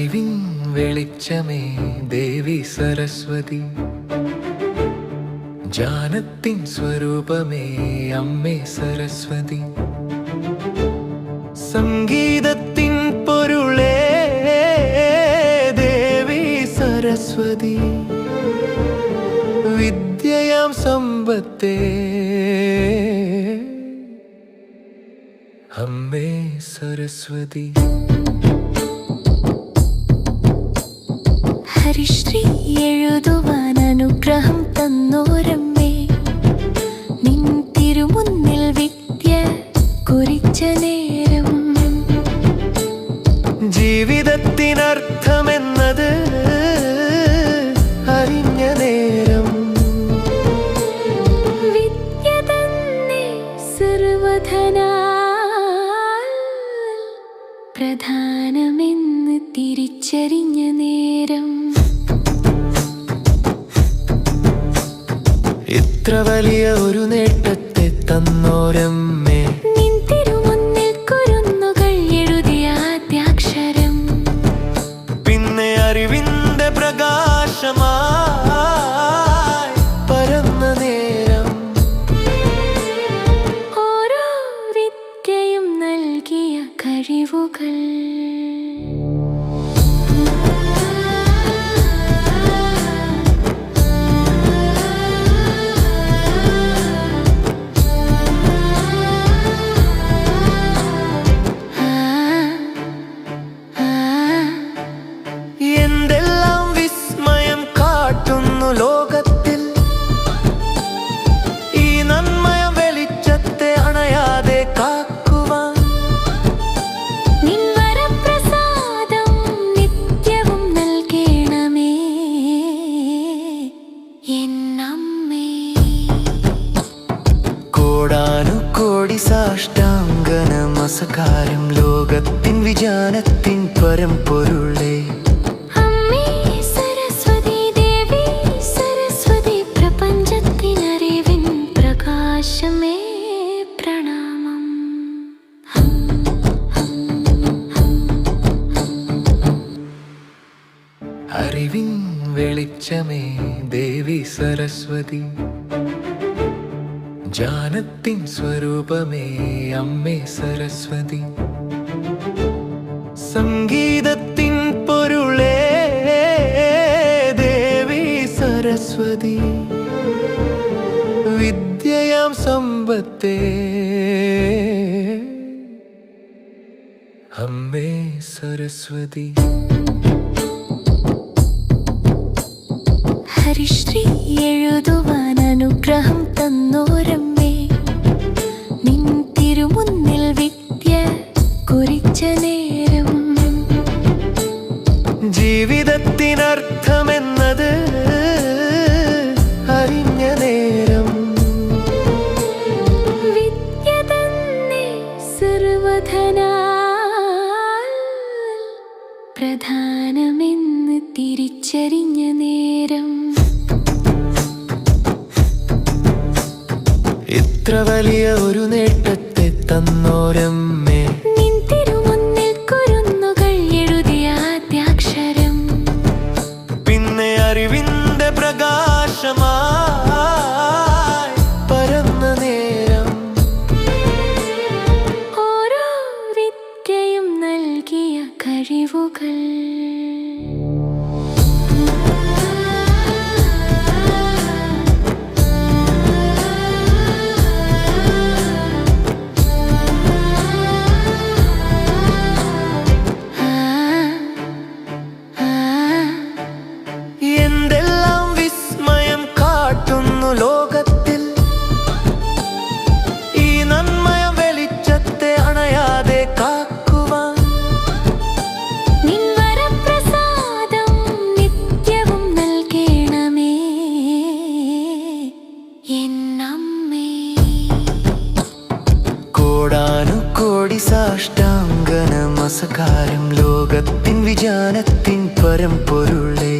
അറിവിൻ വെളിച്ചമേ ദേവി സരസ്വതി, ജ്ഞാനത്തിൻ സ്വരൂപമേ അമ്മേ സരസ്വതി, സംഗീതത്തിൻ പൊരുളേ ദേവി സരസ്വതി, വിദ്യയാം സമ്പത്തേ അമ്മേ സരസ്വതി. ഹരിശ്രീ എഴുതുവാൻ അനുഗ്രഹം തന്നോരമ്മേ, നിൻ തിരുമുന്നിൽ വിദ്യ കുറിച്ച നേരം, ജീവിതത്തിനർത്ഥമെന്നത് അറിഞ്ഞ നേരം, വിദ്യ തന്നെ സർവധനാൽ പ്രധാനമെന്ന് തിരിച്ചറിഞ്ഞ നേരം, ഇത്ര വലിയ ഒരു നേട്ടത്തെ തന്നോരമ്മേ, നിൻ തിരുമുന്നിൽ കുരുന്നുകൾ എഴുതിയ ആദ്യാക്ഷരം, പിന്നെ അറിവിന്റെ പ്രകാശമായി പരന്ന നേരം, ഓരോ വിദ്യയും നൽകിയ കഴിവുകൾ, എന്തെല്ലാം വിസ്മയം കാട്ടുന്നു ലോകത്തിൽ, ഈ നന്മയ വെളിച്ചത്തെ അണയാതെ കാക്കുവാൻ, നിൻ വരപ്രസാദം നിത്യവും നൽകണമേ എന്നമ്മേ. കോടാനുകോടി സാഷ്ടാംഗ നമസ്കാരം ലോകത്തിൻ വിജ്ഞാനത്തിൻ പരമ്പൊരുളേ, അമ്മേ സരസ്വതി ദേവി സരസ്വതി, പ്രപഞ്ചത്തിനറിവിൻ പ്രകാശമേ പ്രണാമം. അറിവിൻ വെളിച്ചമേ ദേവി സരസ്വതി, ജ്ഞാനത്തിൻ സ്വരൂപമേ അമ്മേ സരസ്വതി, സംഗീതത്തിൻ പൊരുളേ ദേവി സരസ്വതി, വിദ്യയാം സമ്പത്തേ അമ്മേ സരസ്വതി. ഹരിശ്രീ എഴുതുവാൻ അനുഗ്രഹം തന്നോരമ്മേ, നിൻ തിരുമുന്നിൽ വിദ്യ കുറിച്ച നേരം, ജീവിതത്തിനർത്ഥമെന്നത് അറിഞ്ഞ നേരം, വിദ്യ തന്നെ സർവധനാൽ പ്രധാനമെന്ന് തിരിച്ചറിഞ്ഞ നേരം, ഇത്ര വലിയ ഒരു നേട്ടത്തെ തന്നോരമ്മേ, നിൻ തിരുമുന്നിൽ കുരുന്നുകൾ എഴുതിയ ആദ്യാക്ഷരം, പിന്നെ അറിവിന്റെ പ്രകാശമായി പരന്ന നേരം, ഓരോ വിദ്യയും നൽകിയ കഴിവുകൾ, എന്തെല്ലാം വിസ്മയം കാട്ടുന്നു ലോകത്തിൽ, ഈ നന്മയ വെളിച്ചത്തെ അണയാതെ കാക്കുവാൻ, നിൻ വരപ്രസാദം നിത്യവും നൽകണമേ എന്നമ്മേ. കോടാനുകോടി സാഷ്ടാംഗ നമസ്കാരം ലോകത്തിൻ വിജ്ഞാനത്തിൻ പരമ്പൊരുളേ,